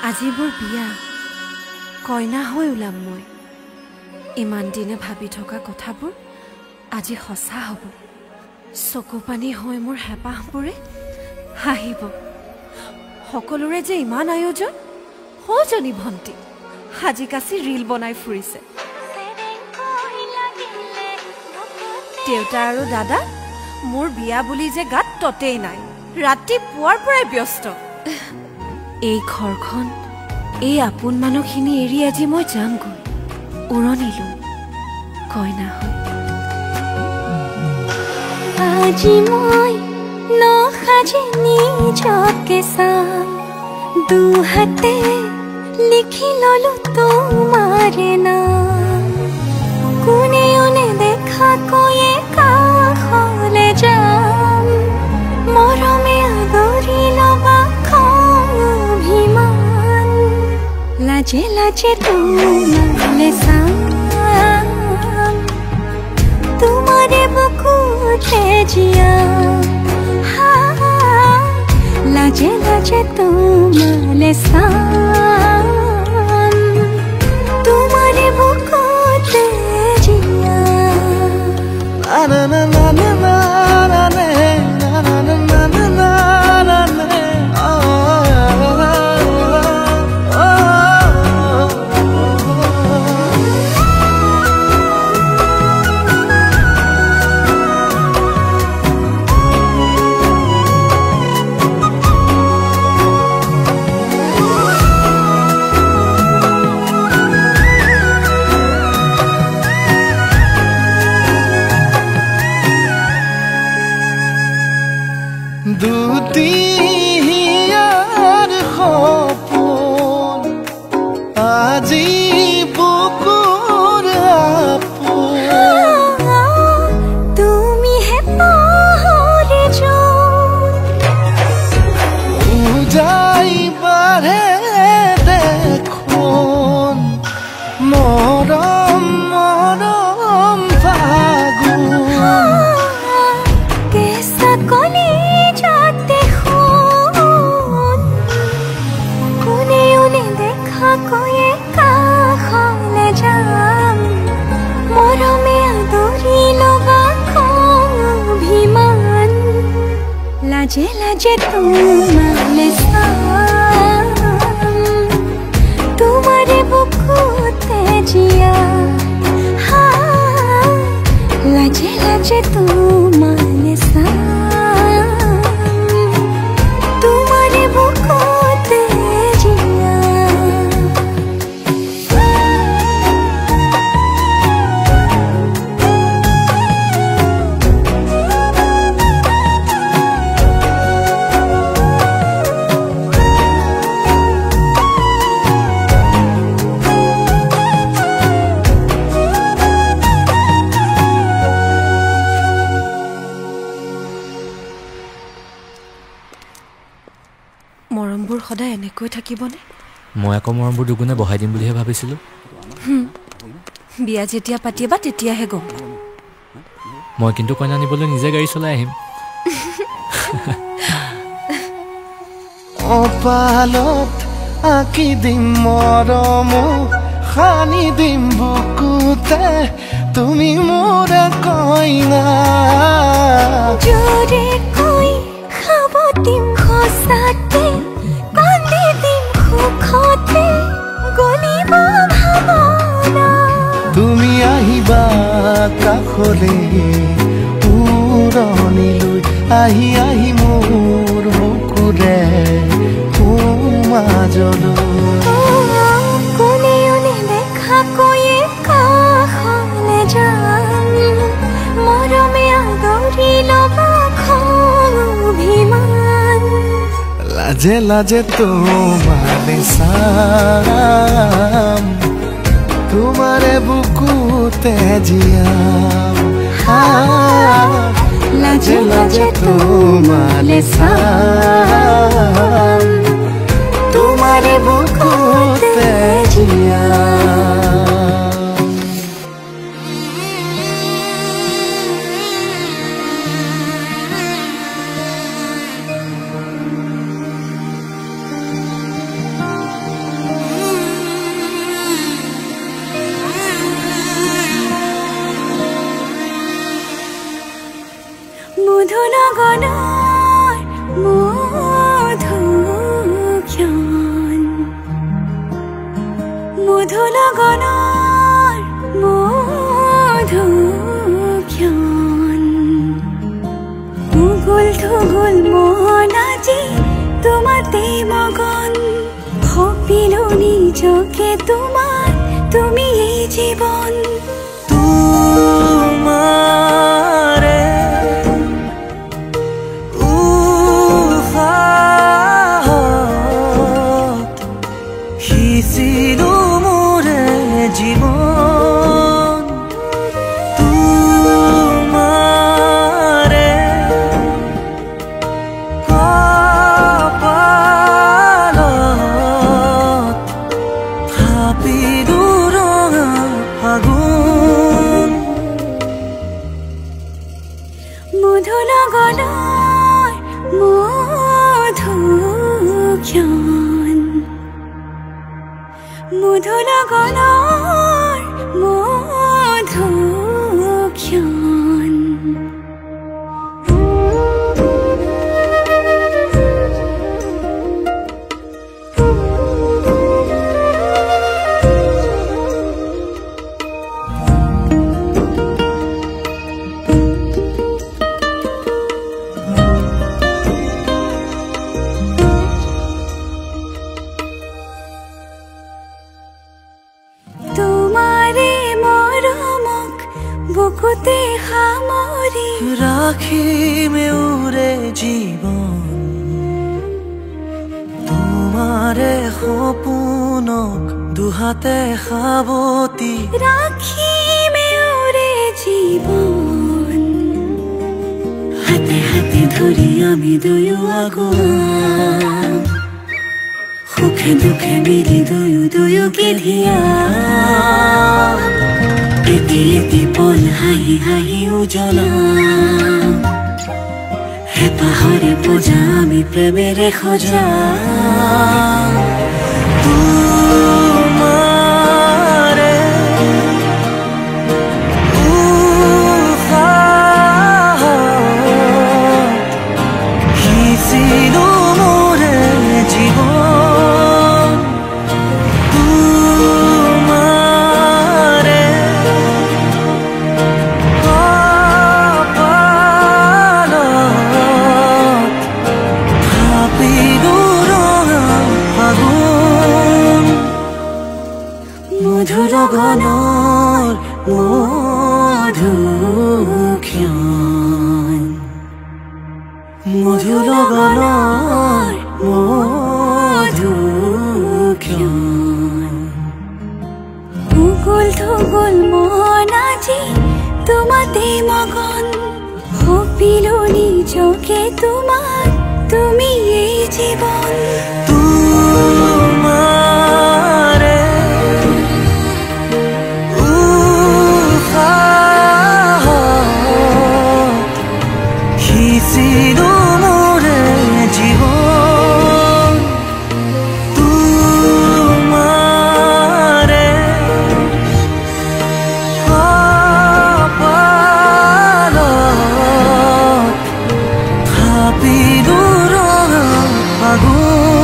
আজি মোৰ বিয়া কইনা হৈ ওলাম মই ইমান দিনে ভাবি থকা কথাবোৰ আজি সঁচা হ'ব চকু পানী হৈ মোৰ হেঁপাহবোৰে হাঁহিব সকলোৰে যে ইমান আয়োজন সজনী ভণ্টি সাজি কাচি ৰীল বনাই ফুৰিছে দেউতা আৰু দাদা মোৰ বিয়া বুলি যে গাত ততেই নাই ৰাতিপুৱাৰ পৰাই ব্যস্ত এই ঘৰখন এই আপোন মানুহখিনি এৰি আজি মই যামগৈ উৰণি লৈ কইনা হৈ আজি মই নসাজি নিজকে চাম দুহাতে লিখি ললো তোমাৰে নাম কোনে ওনে দেখা কৈয়ে কাষলে যাম মৰমে আদৰি লবা অভিমান লাজে লাজে তোমালে চাম তোমাৰে বুকুতে জিয়া লাজে লাজে তোমালে চাম তোমাৰে বুকুতে জিয়া na na na na na na na na na na na na na দুটিয়াৰ সপোন আজি বুকুৰ আপোন তুমি হে পাহৰি উজাই বাঢ়ে দেখোন মৰম মৰম ফাগুন কেঁচা কলি কৈয়ে কাষলে যাম মৰমে আদৰি লবা অভিমান লাজে লাজে তোমালে চাম তোমাৰে বুকুতে জিয়া লাজে লাজে তোমালে চাম তোমাৰে বুকুতে জিয়া মৰমবোৰ সদায় এনেকৈ থাকিবনে মই আকৌ মৰমবোৰ দুগুণে বঢ়াই দিম বুলিহে ভাবিছিলোঁ বিয়া যেতিয়া পাতিবা তেতিয়াহে গম মই কিন্তু কইনা নিবলৈ নিজে গাড়ী চলাই আহিম অপালত আঁকি দিম মৰম সানি দিম বুকুতে তুমি মোৰ কইনা জোৰে কৈ খাব দিম খোচাতে কান্দি দিম সুখতে গলিব ভাৱনা তুমি আহিবা কাষলে উৰণিলৈ আহি আহি মোৰ বুকুৰে মাজলৈ কোনে ওনে দেখা কৈয়ে কাষলে যাম মৰমে আদৰি লবা অভিমান লাজে লাজে তোমালে চাম তোমাৰে বুকুতে জিয়াম লাজে লাজে তোমালে চাম তোমাৰে বুকুতে জিয়াম মগন ভাবিলো নিজকে তোমাৰ তুমি এই জীবন তোমাৰে উহাত সিঁচিলো মোৰে জীৱন তোমাৰে কপালত থাপিলো ৰঙা ফাগুন মধু লগনৰ মধুক্ষণ মধু লগনৰ মধুক্ষণ তোমাৰে মৰমক বুকুতে সামৰি ৰাখিমে উৰে জীৱন তোমাৰে সপোনক দুহাতে সাৱটি ৰাখিমে উৰে জীৱন হাতে হাতে ধৰি আমি দুয়ো আগুৱাম সুখে দুখে মিলি দুয়োকে ধিয়াম এটি এটি পল হাঁহি হাঁহি উজ্বলাম হেঁপাহৰে পূজা আমি প্ৰেমেৰে সজাম তোমাৰে উশাহত সিঁচিলো মোৰে জীৱন তোমাৰে কপালত থাপিলো ৰঙা ফাগুন মধুৰ গণৰ মধুক্ষণ মধুৰ গণৰ মধুক্ষণ উগুল থুগুল মন আজি তোমাতে মগন ভাবিলো নিজকে তোমাৰ তুমি এই জীবন তোমাৰে উশাহত সিঁচিলো মোৰে জীৱন তোমাৰে কপালত থাপিলো ৰঙা ফাগুন